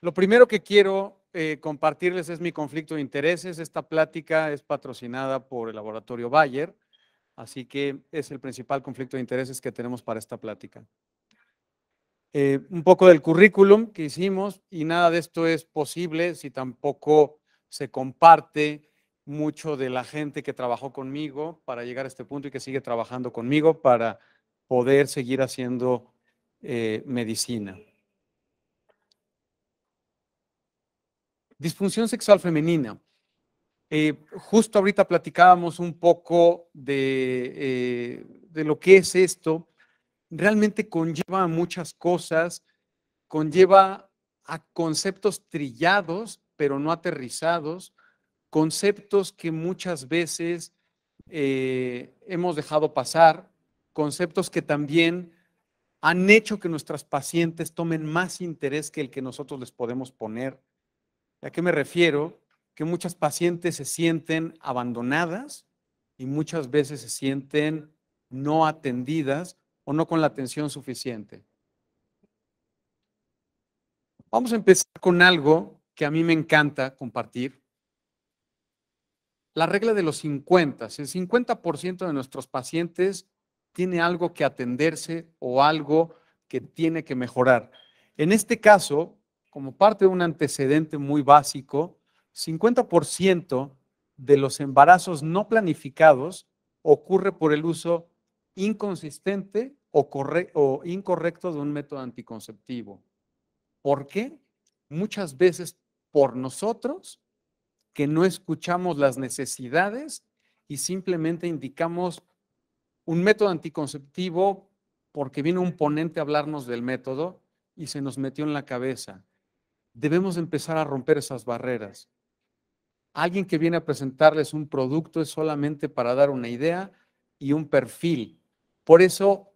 Lo primero que quiero compartirles es mi conflicto de intereses. Esta plática es patrocinada por el laboratorio Bayer, así que es el principal conflicto de intereses que tenemos para esta plática. Un poco del currículum que hicimos, y nada de esto es posible si tampoco se comparte mucho de la gente que trabajó conmigo para llegar a este punto y que sigue trabajando conmigo para poder seguir haciendo medicina. Disfunción sexual femenina. Justo ahorita platicábamos un poco de lo que es esto. Realmente conlleva muchas cosas, conlleva a conceptos trillados, pero no aterrizados, conceptos que muchas veces hemos dejado pasar, conceptos que también han hecho que nuestras pacientes tomen más interés que el que nosotros les podemos poner. ¿A qué me refiero? Que muchas pacientes se sienten abandonadas y muchas veces se sienten no atendidas o no con la atención suficiente. Vamos a empezar con algo que a mí me encanta compartir. La regla de los 50. El 50% de nuestros pacientes tiene algo que atenderse o algo que tiene que mejorar. En este caso, como parte de un antecedente muy básico, 50% de los embarazos no planificados ocurre por el uso inconsistente o incorrecto de un método anticonceptivo. ¿Por qué? Muchas veces por nosotros que no escuchamos las necesidades y simplemente indicamos un método anticonceptivo porque vino un ponente a hablarnos del método y se nos metió en la cabeza. Debemos empezar a romper esas barreras. Alguien que viene a presentarles un producto es solamente para dar una idea y un perfil. Por eso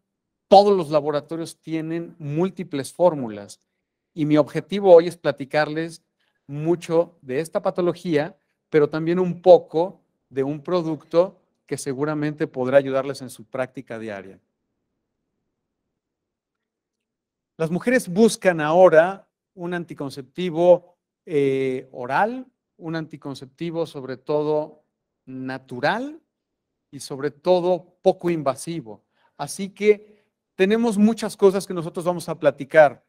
todos los laboratorios tienen múltiples fórmulas y mi objetivo hoy es platicarles mucho de esta patología, pero también un poco de un producto que seguramente podrá ayudarles en su práctica diaria. Las mujeres buscan ahora un anticonceptivo oral, un anticonceptivo sobre todo natural y sobre todo poco invasivo. Así que tenemos muchas cosas que nosotros vamos a platicar.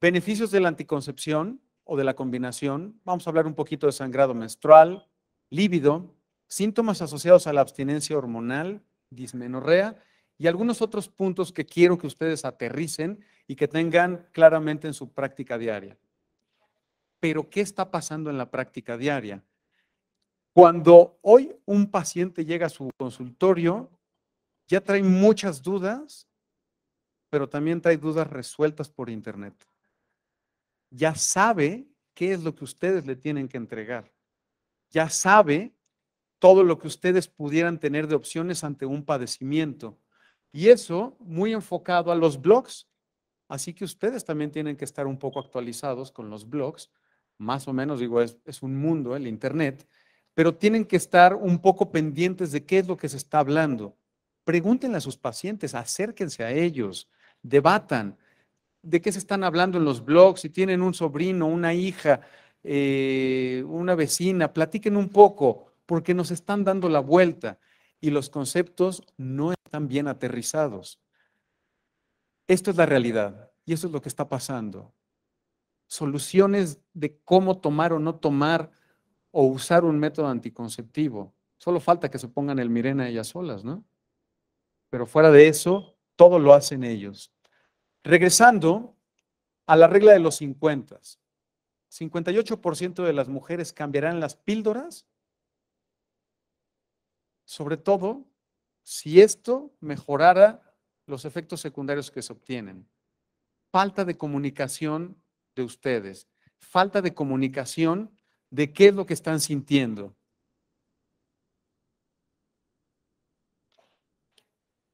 Beneficios de la anticoncepción o de la combinación. Vamos a hablar un poquito de sangrado menstrual, líbido, síntomas asociados a la abstinencia hormonal, dismenorrea y algunos otros puntos que quiero que ustedes aterricen y que tengan claramente en su práctica diaria. Pero, ¿qué está pasando en la práctica diaria? Cuando hoy un paciente llega a su consultorio, ya trae muchas dudas, pero también trae dudas resueltas por internet. Ya sabe qué es lo que ustedes le tienen que entregar. Ya sabe todo lo que ustedes pudieran tener de opciones ante un padecimiento. Y eso muy enfocado a los blogs. Así que ustedes también tienen que estar un poco actualizados con los blogs. Más o menos, digo, es un mundo, el Internet, pero tienen que estar un poco pendientes de qué es lo que se está hablando. Pregúntenle a sus pacientes, acérquense a ellos, debatan de qué se están hablando en los blogs, si tienen un sobrino, una hija, una vecina, platiquen un poco, porque nos están dando la vuelta y los conceptos no están bien aterrizados. Esto es la realidad y eso es lo que está pasando. Soluciones de cómo tomar o no tomar o usar un método anticonceptivo. Solo falta que se pongan el Mirena ellas solas, ¿no? Pero fuera de eso, todo lo hacen ellos. Regresando a la regla de los 50. 58% de las mujeres cambiarán las píldoras, sobre todo si esto mejorara los efectos secundarios que se obtienen. Falta de comunicación de ustedes, falta de comunicación de qué es lo que están sintiendo.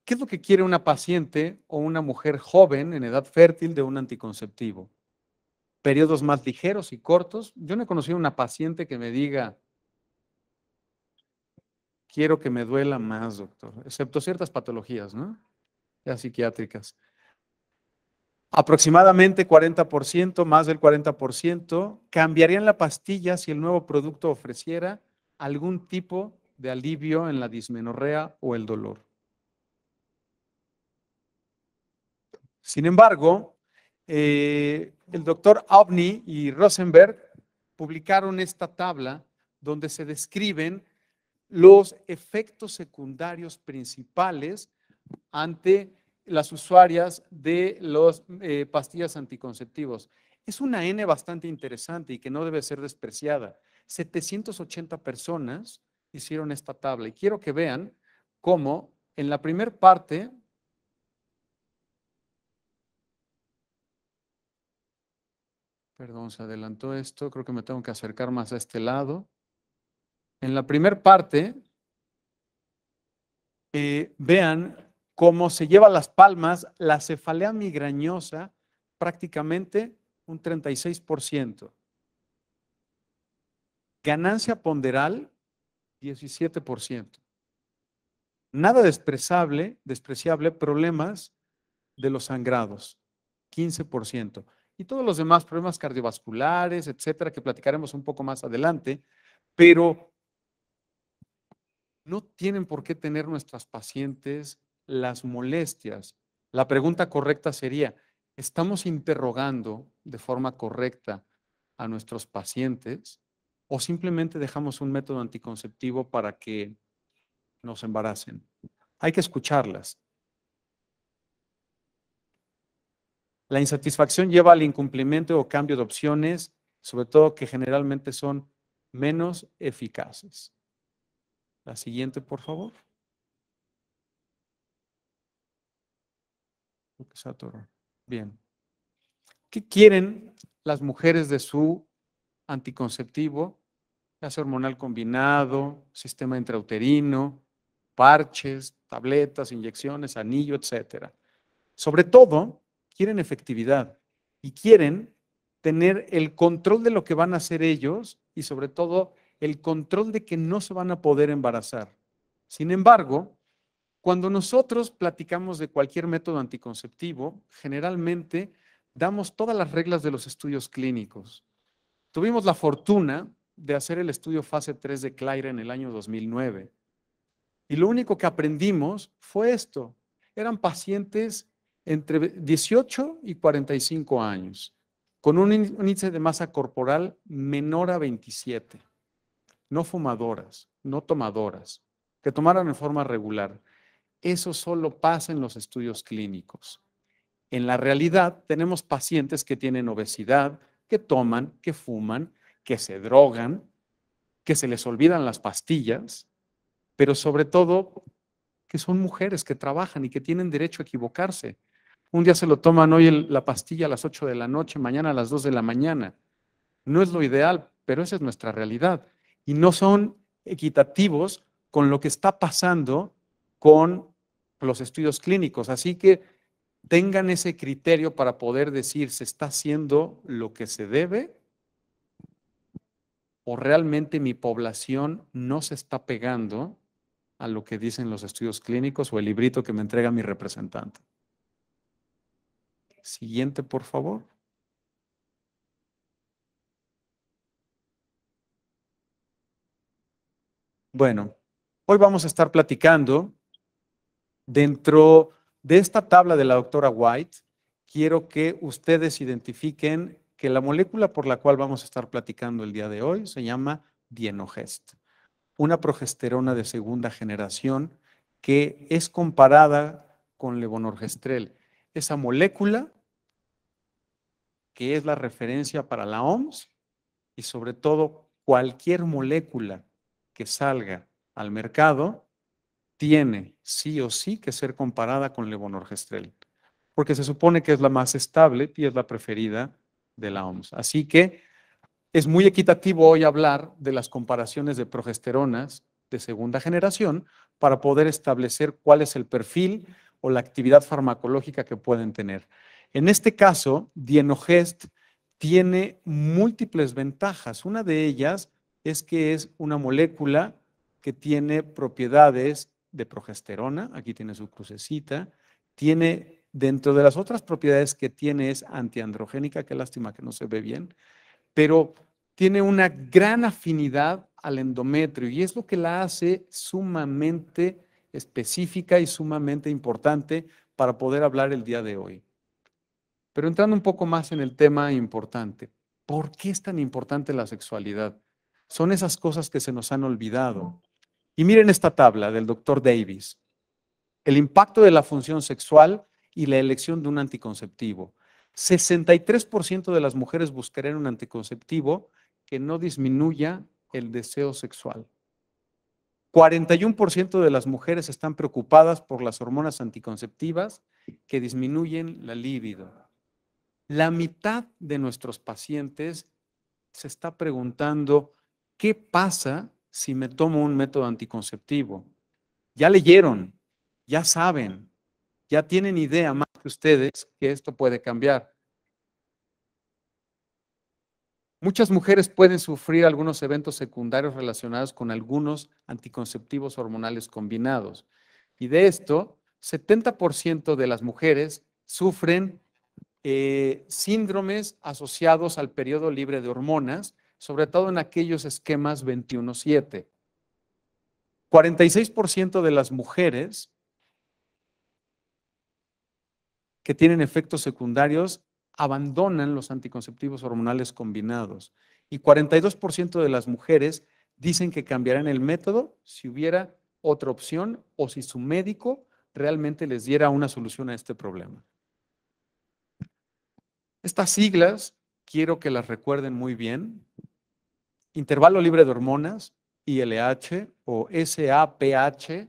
¿Qué es lo que quiere una paciente o una mujer joven en edad fértil de un anticonceptivo? Periodos más ligeros y cortos. Yo no he conocido una paciente que me diga, quiero que me duela más, doctor, excepto ciertas patologías, ¿no? Ya psiquiátricas. Aproximadamente 40%, más del 40%, cambiarían la pastilla si el nuevo producto ofreciera algún tipo de alivio en la dismenorrea o el dolor. Sin embargo, el doctor Avni y Rosenberg publicaron esta tabla donde se describen los efectos secundarios principales ante las usuarias de las pastillas anticonceptivos. Es una N bastante interesante y que no debe ser despreciada. 780 personas hicieron esta tabla y quiero que vean cómo en la primera parte, perdón, se adelantó esto, creo que me tengo que acercar más a este lado. En la primera parte, vean cómo se lleva las palmas la cefalea migrañosa, prácticamente un 36%. Ganancia ponderal, 17%. Nada despreciable, problemas de los sangrados, 15%. Y todos los demás problemas cardiovasculares, etcétera, que platicaremos un poco más adelante, pero no tienen por qué tener nuestras pacientes las molestias. La pregunta correcta sería, ¿estamos interrogando de forma correcta a nuestros pacientes o simplemente dejamos un método anticonceptivo para que nos embaracen? Hay que escucharlas. La insatisfacción lleva al incumplimiento o cambio de opciones, sobre todo que generalmente son menos eficaces. La siguiente, por favor. Bien. ¿Qué quieren las mujeres de su anticonceptivo? Ya sea hormonal combinado, sistema intrauterino, parches, tabletas, inyecciones, anillo, etcétera. Sobre todo, quieren efectividad y quieren tener el control de lo que van a hacer ellos y sobre todo el control de que no se van a poder embarazar. Sin embargo, cuando nosotros platicamos de cualquier método anticonceptivo, generalmente damos todas las reglas de los estudios clínicos. Tuvimos la fortuna de hacer el estudio fase 3 de Claira en el año 2009. Y lo único que aprendimos fue esto. Eran pacientes entre 18 y 45 años, con un índice de masa corporal menor a 27, no fumadoras, no tomadoras, que tomaran en forma regular. Eso solo pasa en los estudios clínicos. En la realidad, tenemos pacientes que tienen obesidad, que toman, que fuman, que se drogan, que se les olvidan las pastillas, pero sobre todo que son mujeres que trabajan y que tienen derecho a equivocarse. Un día se lo toman hoy la pastilla a las 8 de la noche, mañana a las 2 de la mañana. No es lo ideal, pero esa es nuestra realidad. Y no son equitativos con lo que está pasando con los estudios clínicos. Así que tengan ese criterio para poder decir, ¿se está haciendo lo que se debe? ¿O realmente mi población no se está pegando a lo que dicen los estudios clínicos o el librito que me entrega mi representante? Siguiente, por favor. Bueno, hoy vamos a estar platicando dentro de esta tabla de la doctora White. Quiero que ustedes identifiquen que la molécula por la cual vamos a estar platicando el día de hoy se llama Dienogest, una progesterona de segunda generación que es comparada con levonorgestrel. Esa molécula que es la referencia para la OMS y sobre todo cualquier molécula que salga al mercado tiene sí o sí que ser comparada con levonorgestrel, porque se supone que es la más estable y es la preferida de la OMS. Así que es muy equitativo hoy hablar de las comparaciones de progesteronas de segunda generación para poder establecer cuál es el perfil o la actividad farmacológica que pueden tener. En este caso, Dienogest tiene múltiples ventajas. Una de ellas es que es una molécula que tiene propiedades de progesterona, aquí tiene su crucecita, tiene Dentro de las otras propiedades que tiene es antiandrogénica, qué lástima que no se ve bien, pero tiene una gran afinidad al endometrio y es lo que la hace sumamente específica y sumamente importante para poder hablar el día de hoy. Pero entrando un poco más en el tema importante, ¿por qué es tan importante la sexualidad? Son esas cosas que se nos han olvidado. Y miren esta tabla del doctor Davis. El impacto de la función sexual y la elección de un anticonceptivo. 63% de las mujeres buscarían un anticonceptivo que no disminuya el deseo sexual. 41% de las mujeres están preocupadas por las hormonas anticonceptivas que disminuyen la libido. La mitad de nuestros pacientes se está preguntando, ¿qué pasa si me tomo un método anticonceptivo? Ya leyeron, ya saben, ya tienen idea más que ustedes que esto puede cambiar. Muchas mujeres pueden sufrir algunos eventos secundarios relacionados con algunos anticonceptivos hormonales combinados. Y de esto, 70% de las mujeres sufren síndromes asociados al periodo libre de hormonas, sobre todo en aquellos esquemas 21-7. 46% de las mujeres que tienen efectos secundarios abandonan los anticonceptivos hormonales combinados. Y 42% de las mujeres dicen que cambiarán el método si hubiera otra opción o si su médico realmente les diera una solución a este problema. Estas siglas quiero que las recuerden muy bien. Intervalo libre de hormonas, ILH o SAPH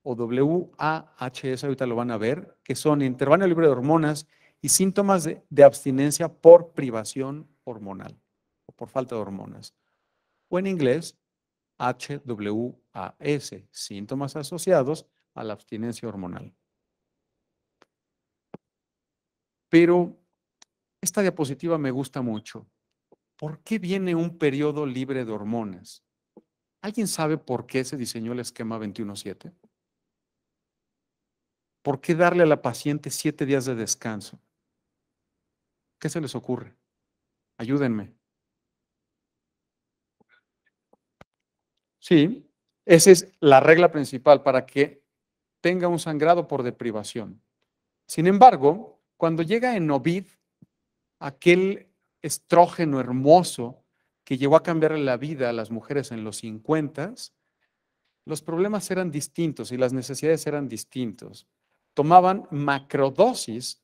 o WAHS, ahorita lo van a ver, que son intervalo libre de hormonas y síntomas de abstinencia por privación hormonal o por falta de hormonas. O en inglés, HWAS, síntomas asociados a la abstinencia hormonal. Pero esta diapositiva me gusta mucho. ¿Por qué viene un periodo libre de hormonas? ¿Alguien sabe por qué se diseñó el esquema 21-7? ¿Por qué darle a la paciente 7 días de descanso? ¿Qué se les ocurre? Ayúdenme. Sí, esa es la regla principal para que tenga un sangrado por deprivación. Sin embargo, cuando llega en Ovid, aquel estrógeno hermoso que llegó a cambiarle la vida a las mujeres en los 50, los problemas eran distintos y las necesidades eran distintos. Tomaban macrodosis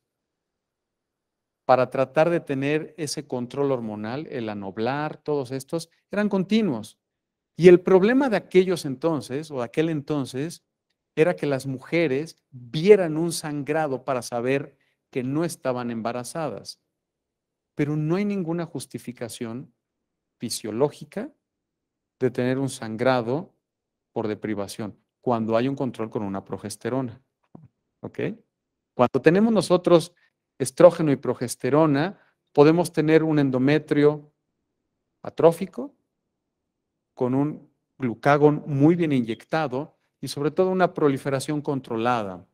para tratar de tener ese control hormonal, el anoblar, todos estos, eran continuos. Y el problema de aquellos entonces, o de aquel entonces, era que las mujeres vieran un sangrado para saber que no estaban embarazadas. Pero no hay ninguna justificación fisiológica de tener un sangrado por deprivación cuando hay un control con una progesterona. ¿Ok? Cuando tenemos nosotros estrógeno y progesterona, podemos tener un endometrio atrófico con un glucagón muy bien inyectado y sobre todo una proliferación controlada,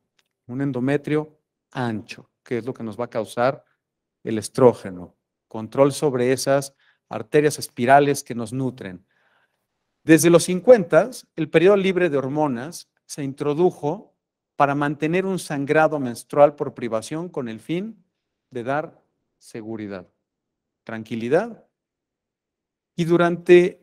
un endometrio ancho, que es lo que nos va a causar el estrógeno, control sobre esas arterias espirales que nos nutren. Desde los 50, el periodo libre de hormonas se introdujo para mantener un sangrado menstrual por privación con el fin de dar seguridad, tranquilidad. Y durante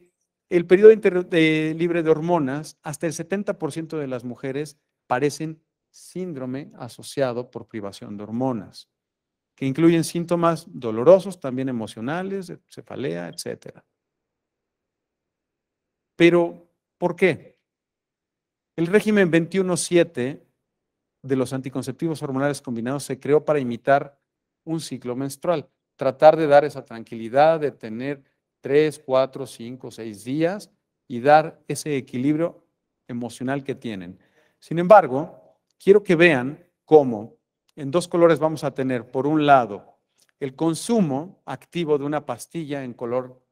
el periodo libre de hormonas, hasta el 70% de las mujeres padecen síndrome asociado por privación de hormonas, que incluyen síntomas dolorosos, también emocionales, cefalea, etc. Pero, ¿por qué? El régimen 21-7 de los anticonceptivos hormonales combinados se creó para imitar un ciclo menstrual, tratar de dar esa tranquilidad, de tener 3, 4, 5, 6 días y dar ese equilibrio emocional que tienen. Sin embargo, quiero que vean cómo en dos colores vamos a tener, por un lado, el consumo activo de una pastilla en color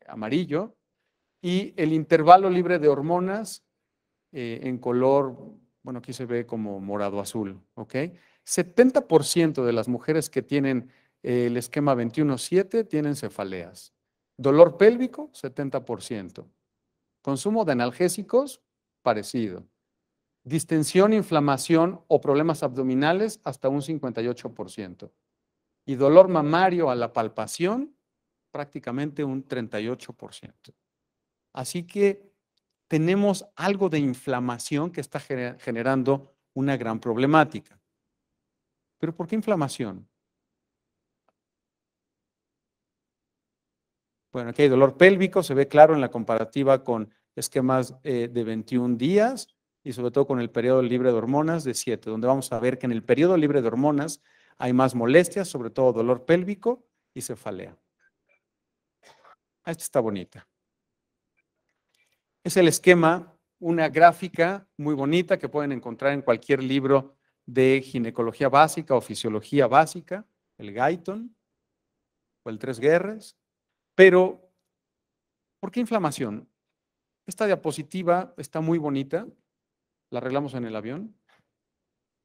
amarillo y el intervalo libre de hormonas en color, bueno, aquí se ve como morado azul, ¿ok? 70% de las mujeres que tienen el esquema 21-7 tienen cefaleas. Dolor pélvico, 70%. Consumo de analgésicos, parecido. Distensión, inflamación o problemas abdominales, hasta un 58%. Y dolor mamario a la palpación, prácticamente un 38%. Así que tenemos algo de inflamación que está generando una gran problemática. ¿Pero por qué inflamación? Bueno, aquí hay dolor pélvico, se ve claro en la comparativa con esquemas de 21 días y sobre todo con el periodo libre de hormonas de 7, donde vamos a ver que en el periodo libre de hormonas hay más molestias, sobre todo dolor pélvico y cefalea. Esta está bonita. Es el esquema, una gráfica muy bonita que pueden encontrar en cualquier libro de ginecología básica o fisiología básica, el Guyton o el Tres Guerres. Pero, ¿por qué inflamación? Esta diapositiva está muy bonita, la arreglamos en el avión.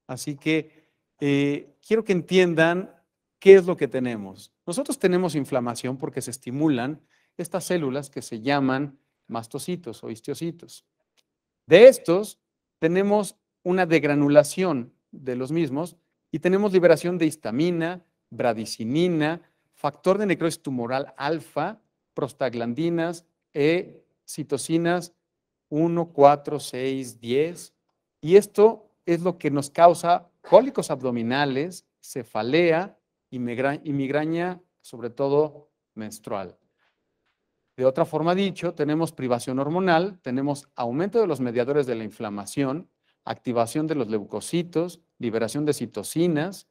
Así que quiero que entiendan qué es lo que tenemos. Nosotros tenemos inflamación porque se estimulan estas células que se llaman mastocitos o histiocitos. De estos, tenemos una degranulación de los mismos y tenemos liberación de histamina, bradicinina, factor de necrosis tumoral alfa, prostaglandinas e citocinas 1, 4, 6, 10. Y esto es lo que nos causa cólicos abdominales, cefalea y migraña, sobre todo menstrual. De otra forma dicho, tenemos privación hormonal, tenemos aumento de los mediadores de la inflamación, activación de los leucocitos, liberación de citocinas,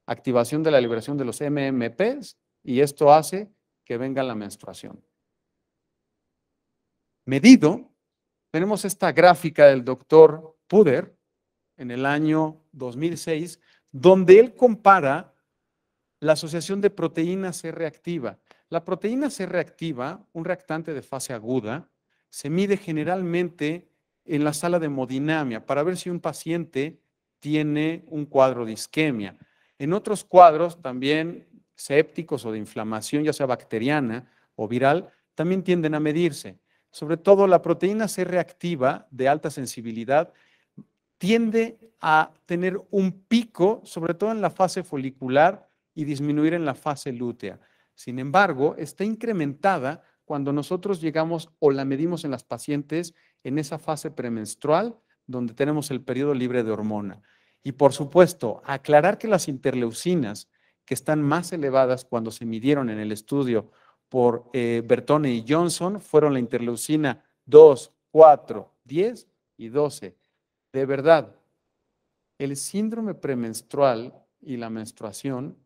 activación de la liberación de los MMPs, y esto hace que venga la menstruación. Medido, tenemos esta gráfica del doctor Puder en el año 2006, donde él compara la asociación de proteína C reactiva. La proteína C reactiva, un reactante de fase aguda, se mide generalmente en la sala de hemodinamia para ver si un paciente tiene un cuadro de isquemia. En otros cuadros, también sépticos o de inflamación, ya sea bacteriana o viral, también tienden a medirse. Sobre todo la proteína C reactiva de alta sensibilidad tiende a tener un pico, sobre todo en la fase folicular, y disminuir en la fase lútea. Sin embargo, está incrementada cuando nosotros llegamos o la medimos en las pacientes en esa fase premenstrual, donde tenemos el periodo libre de hormona. Y por supuesto, aclarar que las interleucinas, que están más elevadas cuando se midieron en el estudio por Bertone y Johnson, fueron la interleucina 2, 4, 10 y 12. De verdad, el síndrome premenstrual y la menstruación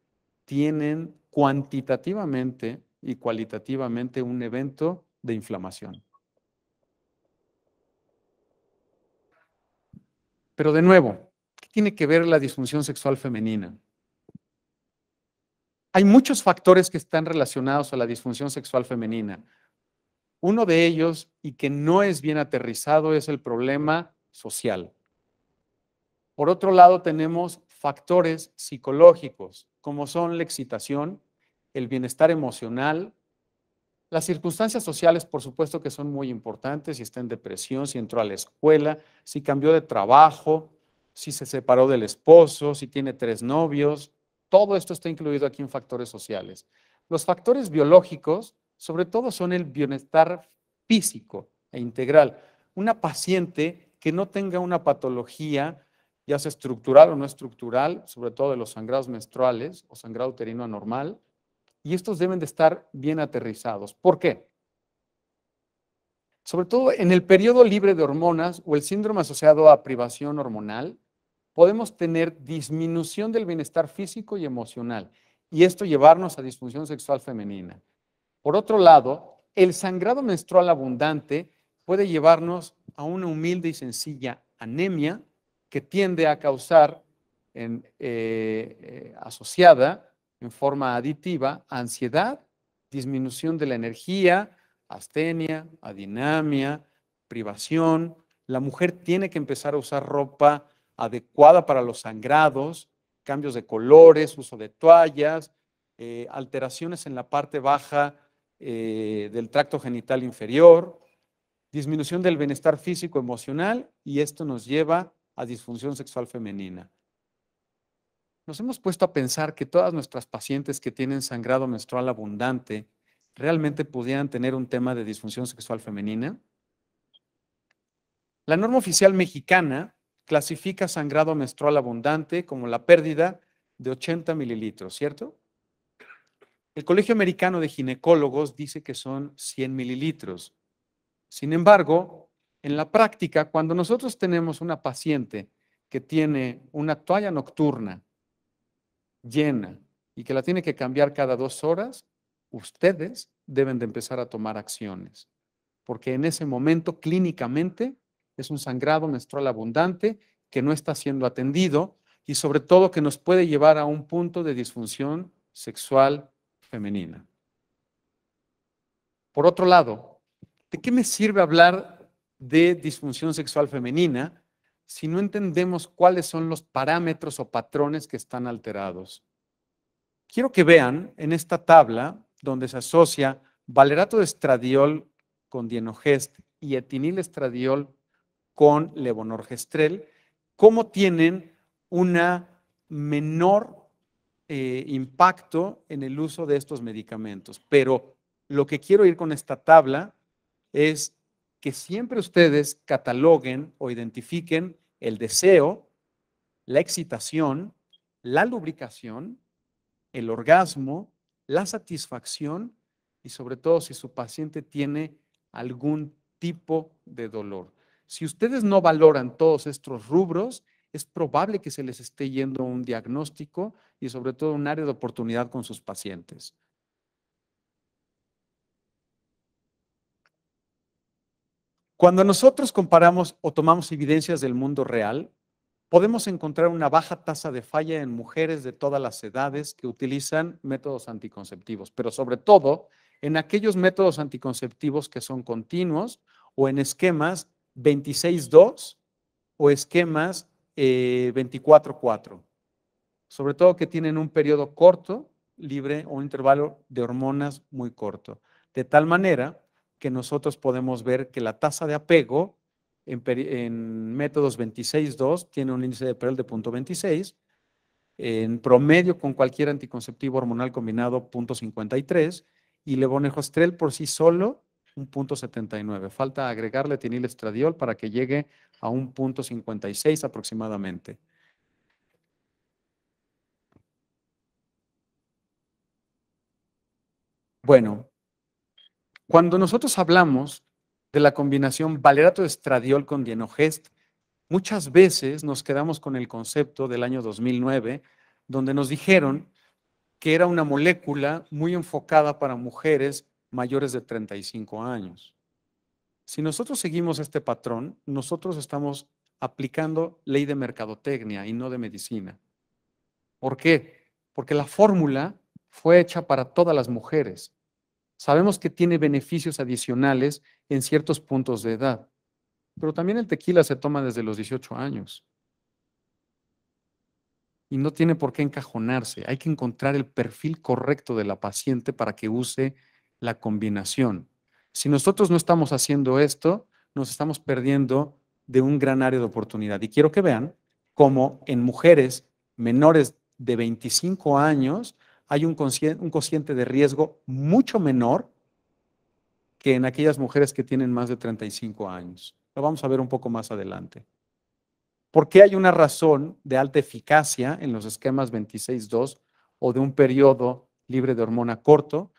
tienen cuantitativamente y cualitativamente un evento de inflamación. Pero de nuevo, ¿qué tiene que ver la disfunción sexual femenina? Hay muchos factores que están relacionados a la disfunción sexual femenina. Uno de ellos, y que no es bien aterrizado, es el problema social. Por otro lado, tenemos factores psicológicos, como son la excitación, el bienestar emocional. Las circunstancias sociales, por supuesto que son muy importantes, si está en depresión, si entró a la escuela, si cambió de trabajo, si se separó del esposo, si tiene 3 novios. Todo esto está incluido aquí en factores sociales. Los factores biológicos, sobre todo, son el bienestar físico e integral. Una paciente que no tenga una patología, ya sea estructural o no estructural, sobre todo de los sangrados menstruales o sangrado uterino anormal, y estos deben de estar bien aterrizados. ¿Por qué? Sobre todo en el periodo libre de hormonas o el síndrome asociado a privación hormonal, podemos tener disminución del bienestar físico y emocional, y esto llevarnos a disfunción sexual femenina. Por otro lado, el sangrado menstrual abundante puede llevarnos a una humilde y sencilla anemia que tiende a causar asociada en forma aditiva ansiedad, disminución de la energía, astenia, adinamia, privación. La mujer tiene que empezar a usar ropa adecuada para los sangrados, cambios de colores, uso de toallas, alteraciones en la parte baja del tracto genital inferior, disminución del bienestar físico emocional, y esto nos lleva a disfunción sexual femenina. Nos hemos puesto a pensar que todas nuestras pacientes que tienen sangrado menstrual abundante realmente pudieran tener un tema de disfunción sexual femenina. La norma oficial mexicana clasifica sangrado menstrual abundante como la pérdida de 80 mililitros, ¿cierto? El Colegio Americano de Ginecólogos dice que son 100 mililitros. Sin embargo, en la práctica, cuando nosotros tenemos una paciente que tiene una toalla nocturna llena y que la tiene que cambiar cada 2 horas, ustedes deben de empezar a tomar acciones, porque en ese momento clínicamente es un sangrado menstrual abundante que no está siendo atendido y sobre todo que nos puede llevar a un punto de disfunción sexual femenina. Por otro lado, ¿de qué me sirve hablar de disfunción sexual femenina si no entendemos cuáles son los parámetros o patrones que están alterados? Quiero que vean en esta tabla donde se asocia valerato de estradiol con dienogest y etinilestradiol con levonorgestrel, cómo tienen una menor impacto en el uso de estos medicamentos. Pero lo que quiero ir con esta tabla es que siempre ustedes cataloguen o identifiquen el deseo, la excitación, la lubricación, el orgasmo, la satisfacción y sobre todo si su paciente tiene algún tipo de dolor. Si ustedes no valoran todos estos rubros, es probable que se les esté yendo un diagnóstico y sobre todo un área de oportunidad con sus pacientes. Cuando nosotros comparamos o tomamos evidencias del mundo real, podemos encontrar una baja tasa de falla en mujeres de todas las edades que utilizan métodos anticonceptivos, pero sobre todo en aquellos métodos anticonceptivos que son continuos o en esquemas 26-2 o esquemas 24-4, sobre todo que tienen un periodo corto, libre o un intervalo de hormonas muy corto, de tal manera que nosotros podemos ver que la tasa de apego en métodos 26-2 tiene un índice de Pearl de 0.26, en promedio con cualquier anticonceptivo hormonal combinado 0.53 y levonorgestrel por sí solo un 0.79. Falta agregarle etinilestradiol para que llegue a un 0.56 aproximadamente. Bueno, cuando nosotros hablamos de la combinación valerato de estradiol con dienogest, muchas veces nos quedamos con el concepto del año 2009, donde nos dijeron que era una molécula muy enfocada para mujeres mayores de 35 años. Si nosotros seguimos este patrón, nosotros estamos aplicando ley de mercadotecnia y no de medicina. ¿Por qué? Porque la fórmula fue hecha para todas las mujeres. Sabemos que tiene beneficios adicionales en ciertos puntos de edad, pero también el tequila se toma desde los 18 años. Y no tiene por qué encajonarse. Hay que encontrar el perfil correcto de la paciente para que use la combinación. Si nosotros no estamos haciendo esto, nos estamos perdiendo de un gran área de oportunidad. Y quiero que vean cómo en mujeres menores de 25 años hay un cociente de riesgo mucho menor que en aquellas mujeres que tienen más de 35 años. Lo vamos a ver un poco más adelante. ¿Por qué hay una razón de alta eficacia en los esquemas 26-2 o de un periodo libre de hormona corto?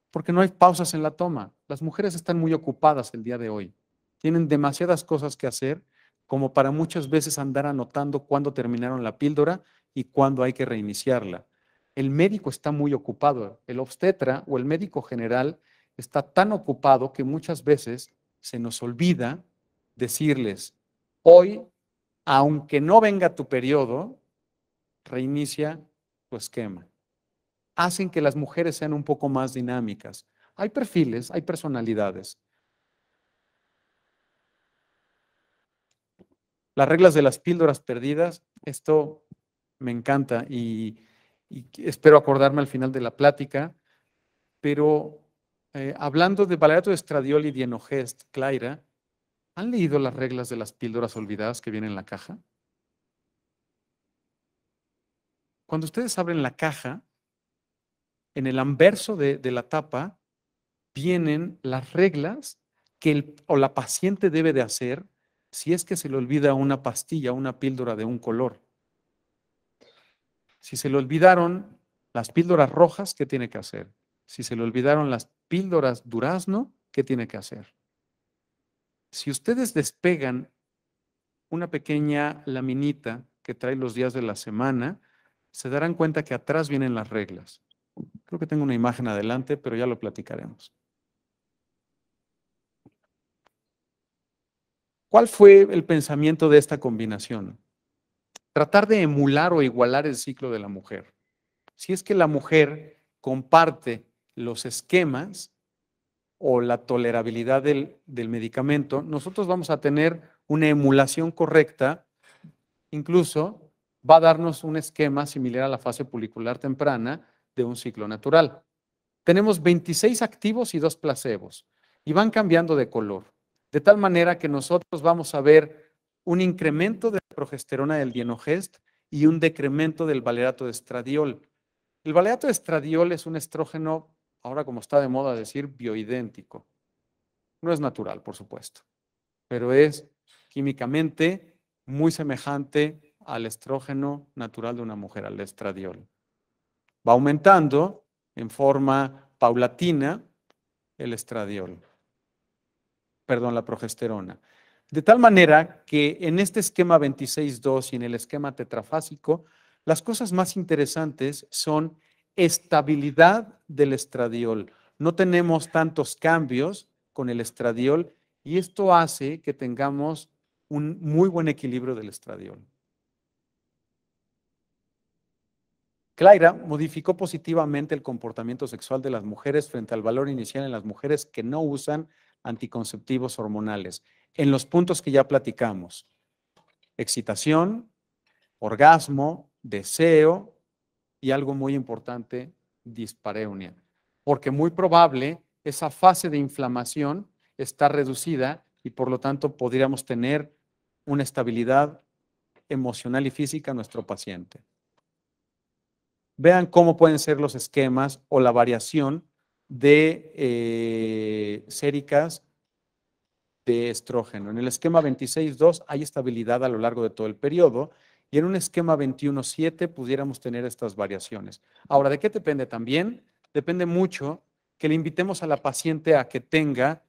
Porque no hay pausas en la toma. Las mujeres están muy ocupadas el día de hoy. Tienen demasiadas cosas que hacer como para muchas veces andar anotando cuándo terminaron la píldora y cuándo hay que reiniciarla. El médico está muy ocupado. El obstetra o el médico general está tan ocupado que muchas veces se nos olvida decirles, hoy, aunque no venga tu periodo, reinicia tu esquema. Hacen que las mujeres sean un poco más dinámicas. Hay perfiles, hay personalidades. Las reglas de las píldoras perdidas, esto me encanta y espero acordarme al final de la plática, pero hablando de valerato de estradiol y dienogest, Claira, ¿han leído las reglas de las píldoras olvidadas que vienen en la caja? Cuando ustedes abren la caja, en el anverso de la tapa vienen las reglas que la paciente debe de hacer si es que se le olvida una pastilla, una píldora de un color. Si se le olvidaron las píldoras rojas, ¿qué tiene que hacer? Si se le olvidaron las píldoras durazno, ¿qué tiene que hacer? Si ustedes despegan una pequeña laminita que trae los días de la semana, se darán cuenta que atrás vienen las reglas. Creo que tengo una imagen adelante, pero ya lo platicaremos. ¿Cuál fue el pensamiento de esta combinación? Tratar de emular o igualar el ciclo de la mujer. Si es que la mujer comparte los esquemas o la tolerabilidad del medicamento, nosotros vamos a tener una emulación correcta, incluso va a darnos un esquema similar a la fase folicular temprana de un ciclo natural. Tenemos 26 activos y 2 placebos y van cambiando de color, de tal manera que nosotros vamos a ver un incremento de la progesterona del dienogest y un decremento del valerato de estradiol. El valerato de estradiol es un estrógeno, ahora como está de moda decir, bioidéntico. No es natural, por supuesto, pero es químicamente muy semejante al estrógeno natural de una mujer, al estradiol. Va aumentando en forma paulatina el estradiol, perdón, la progesterona. De tal manera que en este esquema 26.2 y en el esquema tetrafásico, las cosas más interesantes son estabilidad del estradiol. No tenemos tantos cambios con el estradiol y esto hace que tengamos un muy buen equilibrio del estradiol. Claira modificó positivamente el comportamiento sexual de las mujeres frente al valor inicial en las mujeres que no usan anticonceptivos hormonales, en los puntos que ya platicamos: excitación, orgasmo, deseo y algo muy importante, dispareunia. Porque muy probable esa fase de inflamación está reducida y por lo tanto podríamos tener una estabilidad emocional y física en nuestro paciente. Vean cómo pueden ser los esquemas o la variación de séricas de estrógeno. En el esquema 26.2 hay estabilidad a lo largo de todo el periodo y en un esquema 21.7 pudiéramos tener estas variaciones. Ahora, ¿de qué depende también? Depende mucho que le invitemos a la paciente a que tenga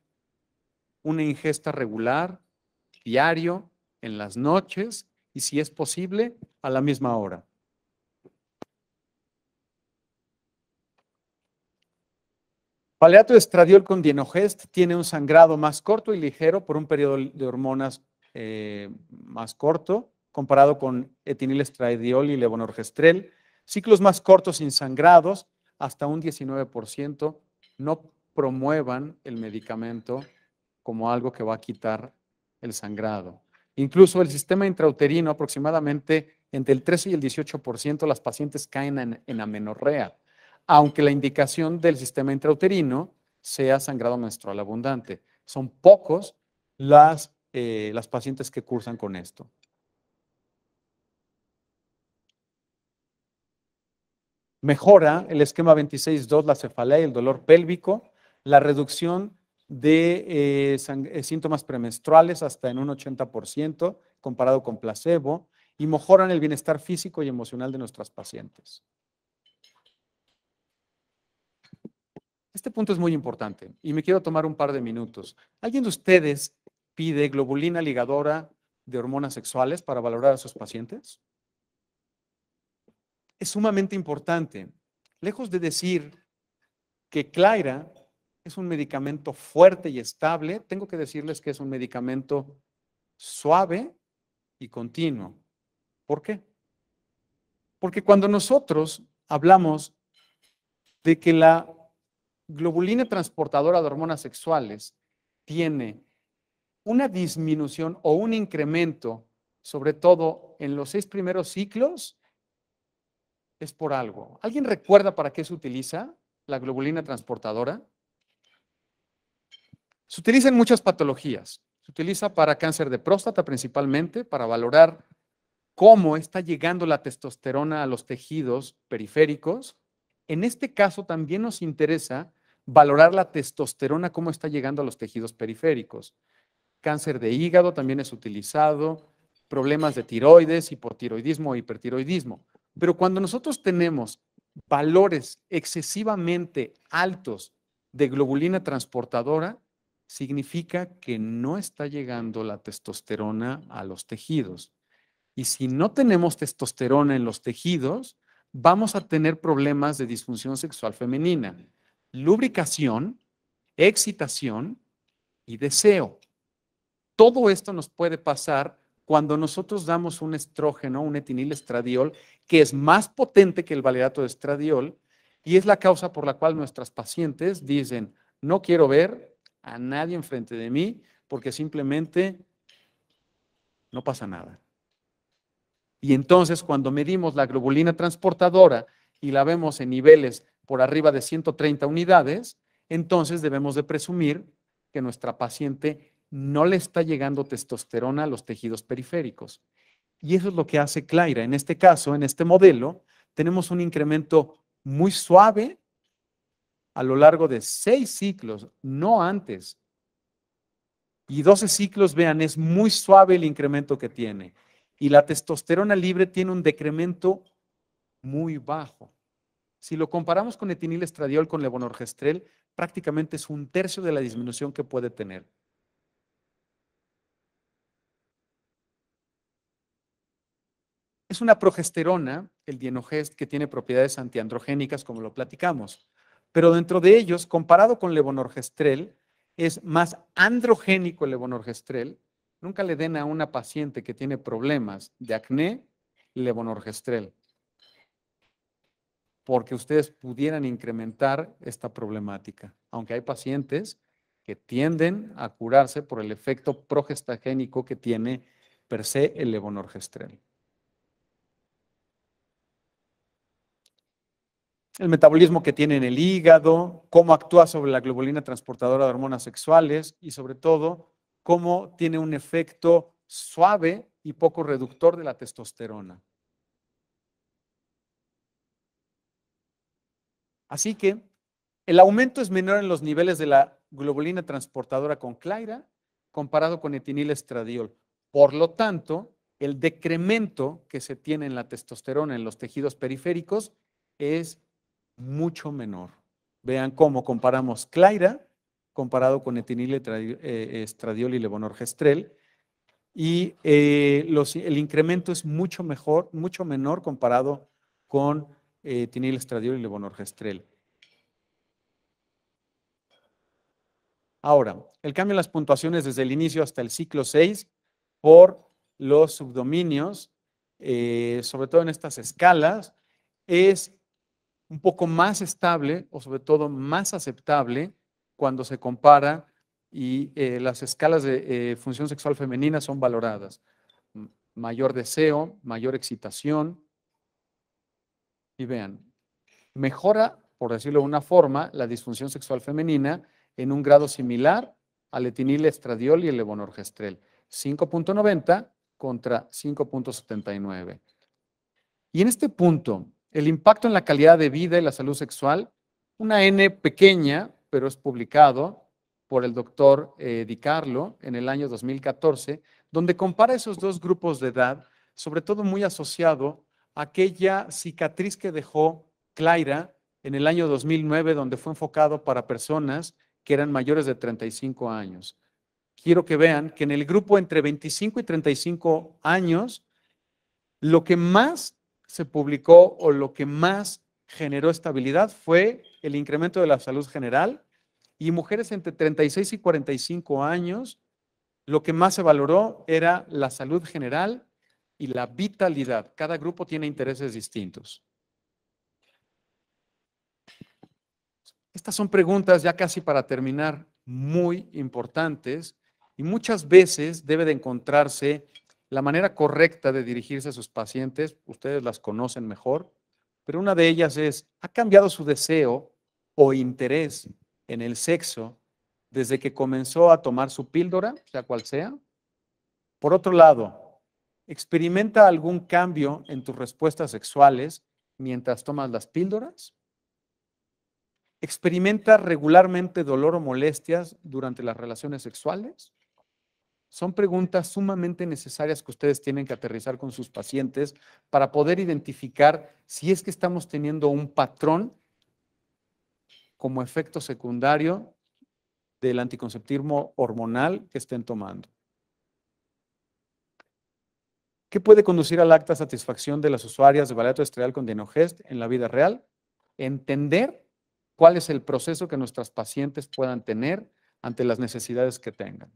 una ingesta regular, diario, en las noches y, si es posible, a la misma hora. Valerato de estradiol con dienogest tiene un sangrado más corto y ligero por un periodo de hormonas más corto, comparado con etinilestradiol y levonorgestrel. Ciclos más cortos sin sangrados, hasta un 19%. No promuevan el medicamento como algo que va a quitar el sangrado. Incluso el sistema intrauterino, aproximadamente entre el 13 y el 18%, las pacientes caen en amenorrea, aunque la indicación del sistema intrauterino sea sangrado menstrual abundante. Son pocos las pacientes que cursan con esto. Mejora el esquema 26.2 la cefalea y el dolor pélvico, la reducción de síntomas premenstruales hasta en un 80% comparado con placebo, y mejoran el bienestar físico y emocional de nuestras pacientes. Este punto es muy importante y me quiero tomar un par de minutos. ¿Alguien de ustedes pide globulina ligadora de hormonas sexuales para valorar a sus pacientes? Es sumamente importante. Lejos de decir que Claira es un medicamento fuerte y estable, tengo que decirles que es un medicamento suave y continuo. ¿Por qué? Porque cuando nosotros hablamos de que la globulina transportadora de hormonas sexuales tiene una disminución o un incremento, sobre todo en los 6 primeros ciclos, es por algo. ¿Alguien recuerda para qué se utiliza la globulina transportadora? Se utiliza en muchas patologías. Se utiliza para cáncer de próstata principalmente, para valorar cómo está llegando la testosterona a los tejidos periféricos. En este caso también nos interesa valorar la testosterona, cómo está llegando a los tejidos periféricos. Cáncer de hígado también es utilizado, problemas de tiroides, hipotiroidismo o hipertiroidismo. Pero cuando nosotros tenemos valores excesivamente altos de globulina transportadora, significa que no está llegando la testosterona a los tejidos. Y si no tenemos testosterona en los tejidos, vamos a tener problemas de disfunción sexual femenina, lubricación, excitación y deseo. Todo esto nos puede pasar cuando nosotros damos un estrógeno, un etinilestradiol, que es más potente que el validato de estradiol, y es la causa por la cual nuestras pacientes dicen, no quiero ver a nadie enfrente de mí porque simplemente no pasa nada. Y entonces cuando medimos la globulina transportadora y la vemos en niveles por arriba de 130 unidades, entonces debemos de presumir que nuestra paciente no le está llegando testosterona a los tejidos periféricos. Y eso es lo que hace Claira. En este caso, en este modelo, tenemos un incremento muy suave a lo largo de 6 ciclos, no antes. Y 12 ciclos, vean, es muy suave el incremento que tiene. Y la testosterona libre tiene un decremento muy bajo. Si lo comparamos con etinilestradiol, con levonorgestrel, prácticamente es 1/3 de la disminución que puede tener. Es una progesterona, el dienogest, que tiene propiedades antiandrogénicas, como lo platicamos. Pero dentro de ellos, comparado con levonorgestrel, es más androgénico el levonorgestrel. Nunca le den a una paciente que tiene problemas de acné levonorgestrel, porque ustedes pudieran incrementar esta problemática. Aunque hay pacientes que tienden a curarse por el efecto progestagénico que tiene per se el levonorgestrel. El metabolismo que tiene en el hígado, cómo actúa sobre la globulina transportadora de hormonas sexuales y sobre todo cómo tiene un efecto suave y poco reductor de la testosterona. Así que el aumento es menor en los niveles de la globulina transportadora con Claira comparado con etinilestradiol. Por lo tanto, el decremento que se tiene en la testosterona en los tejidos periféricos es mucho menor. Vean cómo comparamos Claira comparado con etinilestradiol y levonorgestrel, y el incremento es mucho menor comparado con etinilestradiol y levonorgestrel. Ahora, el cambio en las puntuaciones desde el inicio hasta el ciclo 6 por los subdominios, sobre todo en estas escalas, es un poco más estable o sobre todo más aceptable cuando se compara y las escalas de función sexual femenina son valoradas. Mayor deseo, mayor excitación. Y vean, mejora, por decirlo de una forma, la disfunción sexual femenina en un grado similar al etinilestradiol y el levonorgestrel. 5.90 contra 5.79. Y en este punto, el impacto en la calidad de vida y la salud sexual, una N pequeña, pero es publicado por el doctor Di Carlo en el año 2014, donde compara esos dos grupos de edad, sobre todo muy asociado a aquella cicatriz que dejó Claira en el año 2009, donde fue enfocado para personas que eran mayores de 35 años. Quiero que vean que en el grupo entre 25 y 35 años, lo que más se publicó o lo que más generó estabilidad fue el incremento de la salud general, y mujeres entre 36 y 45 años, lo que más se valoró era la salud general y la vitalidad. Cada grupo tiene intereses distintos. Estas son preguntas ya casi para terminar, muy importantes, y muchas veces debe de encontrarse la manera correcta de dirigirse a sus pacientes. Ustedes las conocen mejor. pero una de ellas es, ¿ha cambiado su deseo o interés en el sexo desde que comenzó a tomar su píldora, sea cual sea? Por otro lado, ¿experimenta algún cambio en tus respuestas sexuales mientras tomas las píldoras? ¿Experimenta regularmente dolor o molestias durante las relaciones sexuales? Son preguntas sumamente necesarias que ustedes tienen que aterrizar con sus pacientes para poder identificar si es que estamos teniendo un patrón como efecto secundario del anticonceptivo hormonal que estén tomando. ¿Qué puede conducir a la alta satisfacción de las usuarias de Valeato Esteral con Dienogest en la vida real? Entender cuál es el proceso que nuestras pacientes puedan tener ante las necesidades que tengan.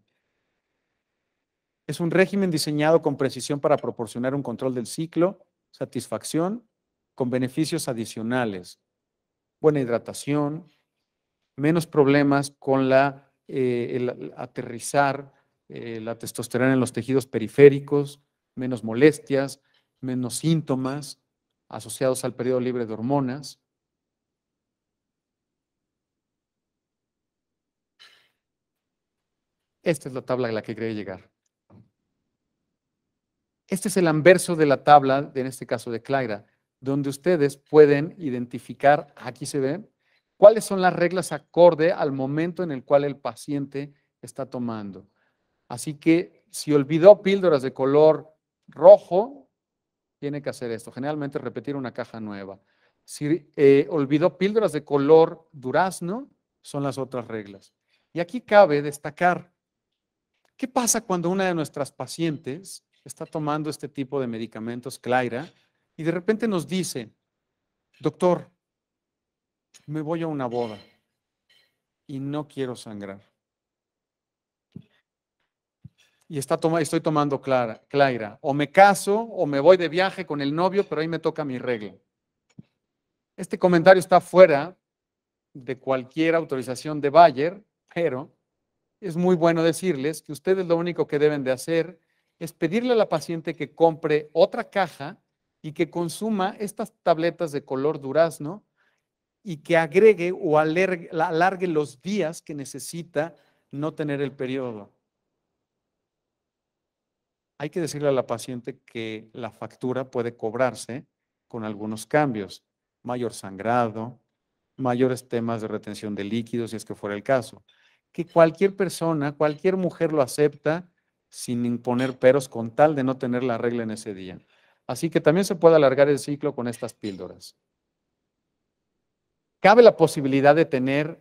Es un régimen diseñado con precisión para proporcionar un control del ciclo, satisfacción, con beneficios adicionales, buena hidratación, menos problemas con el aterrizar la testosterona en los tejidos periféricos, menos molestias, menos síntomas asociados al periodo libre de hormonas. Esta es la tabla a la que quería llegar. Este es el anverso de la tabla, en este caso de Clyra, donde ustedes pueden identificar, aquí se ve, cuáles son las reglas acorde al momento en el cual el paciente está tomando. Así que si olvidó píldoras de color rojo, tiene que hacer esto, generalmente repetir una caja nueva. Si olvidó píldoras de color durazno, son las otras reglas. Y aquí cabe destacar, ¿qué pasa cuando una de nuestras pacientes está tomando este tipo de medicamentos, Clyra, y de repente nos dice, doctor, me voy a una boda y no quiero sangrar? Y estoy tomando Clyra. O me caso o me voy de viaje con el novio, pero ahí me toca mi regla. Este comentario está fuera de cualquier autorización de Bayer, pero es muy bueno decirles que ustedes lo único que deben de hacer es pedirle a la paciente que compre otra caja y que consuma estas tabletas de color durazno y que agregue o alargue los días que necesita no tener el periodo. Hay que decirle a la paciente que la factura puede cobrarse con algunos cambios, mayor sangrado, mayores temas de retención de líquidos, si es que fuera el caso. Que cualquier persona, cualquier mujer lo acepta sin imponer peros con tal de no tener la regla en ese día. Así que también se puede alargar el ciclo con estas píldoras. Cabe la posibilidad de tener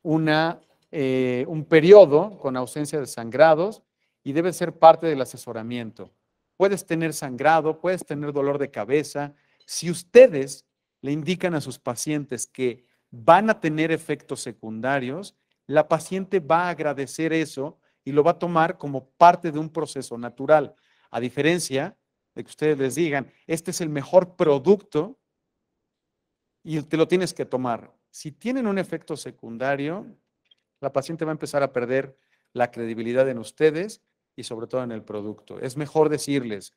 un periodo con ausencia de sangrados y debe ser parte del asesoramiento. Puedes tener sangrado, puedes tener dolor de cabeza. Si ustedes le indican a sus pacientes que van a tener efectos secundarios, la paciente va a agradecer eso y lo va a tomar como parte de un proceso natural. A diferencia de que ustedes les digan, este es el mejor producto y te lo tienes que tomar. Si tienen un efecto secundario, la paciente va a empezar a perder la credibilidad en ustedes y sobre todo en el producto. Es mejor decirles,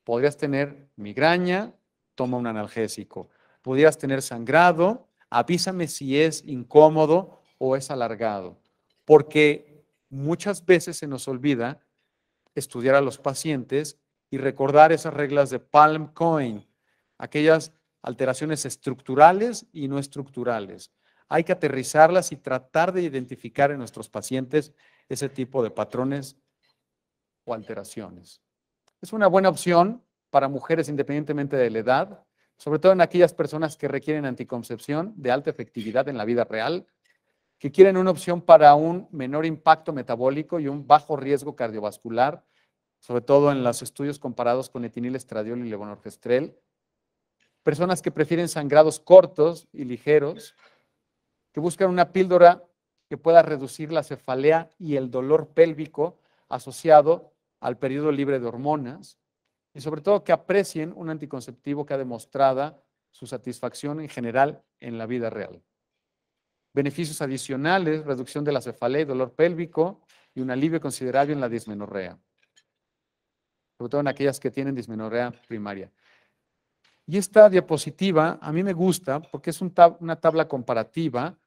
podrías tener migraña, toma un analgésico. Podrías tener sangrado, avísame si es incómodo o es alargado. Porque muchas veces se nos olvida estudiar a los pacientes y recordar esas reglas de Palm Coin, aquellas alteraciones estructurales y no estructurales. Hay que aterrizarlas y tratar de identificar en nuestros pacientes ese tipo de patrones o alteraciones. Es una buena opción para mujeres independientemente de la edad, sobre todo en aquellas personas que requieren anticoncepción de alta efectividad en la vida real, que quieren una opción para un menor impacto metabólico y un bajo riesgo cardiovascular, sobre todo en los estudios comparados con etinilestradiol y levonorgestrel, personas que prefieren sangrados cortos y ligeros, que buscan una píldora que pueda reducir la cefalea y el dolor pélvico asociado al periodo libre de hormonas, y sobre todo que aprecien un anticonceptivo que ha demostrado su satisfacción en general en la vida real. Beneficios adicionales, reducción de la cefalea y dolor pélvico y un alivio considerable en la dismenorrea, sobre todo en aquellas que tienen dismenorrea primaria. Y esta diapositiva a mí me gusta porque es una tabla comparativa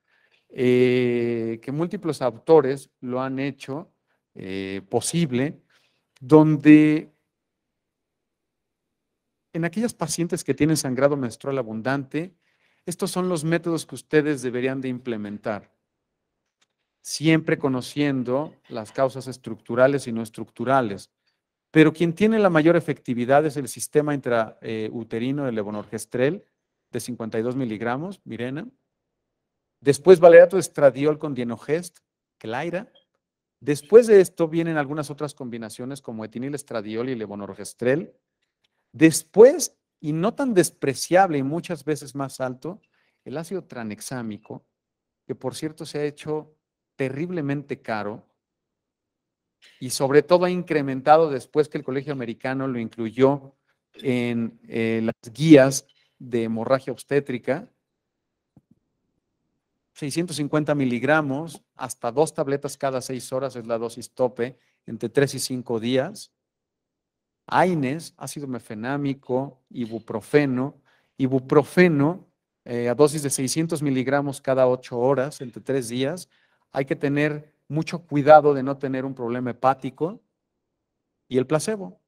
que múltiples autores lo han hecho posible, donde en aquellas pacientes que tienen sangrado menstrual abundante, estos son los métodos que ustedes deberían de implementar, siempre conociendo las causas estructurales y no estructurales. Pero quien tiene la mayor efectividad es el sistema intrauterino de levonorgestrel de 52 miligramos, Mirena. Después valerato de estradiol con dienogest, Claira. Después de esto vienen algunas otras combinaciones como etinilestradiol y levonorgestrel. Después, y no tan despreciable y muchas veces más alto, el ácido tranexámico, que por cierto se ha hecho terriblemente caro y sobre todo ha incrementado después que el Colegio Americano lo incluyó en las guías de hemorragia obstétrica. 650 miligramos, hasta 2 tabletas cada 6 horas es la dosis tope, entre 3 y 5 días. AINES, ácido mefenámico, ibuprofeno. Ibuprofeno a dosis de 600 miligramos cada 8 horas, entre 3 días. Hay que tener mucho cuidado de no tener un problema hepático. Y el placebo,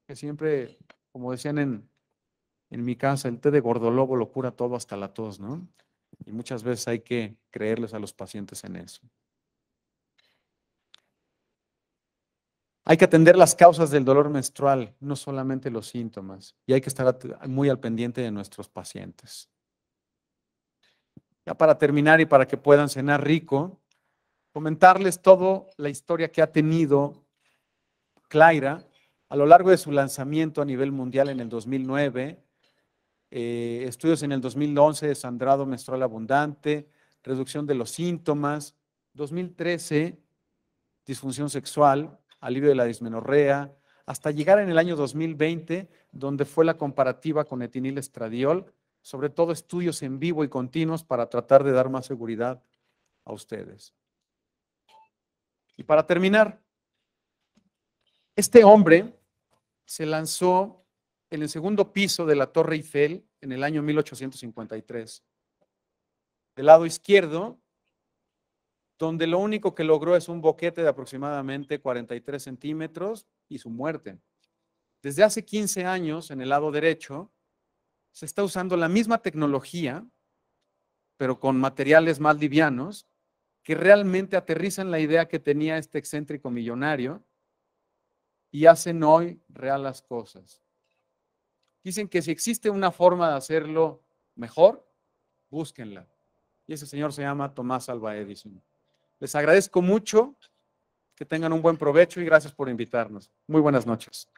que siempre, como decían en mi casa, el té de gordolobo lo cura todo hasta la tos, ¿no? Y muchas veces hay que creerles a los pacientes en eso. Hay que atender las causas del dolor menstrual, no solamente los síntomas. Y hay que estar muy al pendiente de nuestros pacientes. Ya para terminar y para que puedan cenar rico, comentarles toda la historia que ha tenido Claira a lo largo de su lanzamiento a nivel mundial en el 2009, estudios en el 2011 de sangrado menstrual abundante, reducción de los síntomas, 2013, disfunción sexual, alivio de la dismenorrea, hasta llegar en el año 2020, donde fue la comparativa con etinilestradiol, sobre todo estudios en vivo y continuos para tratar de dar más seguridad a ustedes. Y para terminar, este hombre se lanzó en el segundo piso de la Torre Eiffel en el año 1853. Del lado izquierdo, donde lo único que logró es un boquete de aproximadamente 43 centímetros y su muerte. Desde hace 15 años, en el lado derecho, se está usando la misma tecnología, pero con materiales más livianos, que realmente aterrizan la idea que tenía este excéntrico millonario y hacen hoy real las cosas. Dicen que si existe una forma de hacerlo mejor, búsquenla. Y ese señor se llama Tomás Alva Edison. Les agradezco mucho, que tengan un buen provecho y gracias por invitarnos. Muy buenas noches.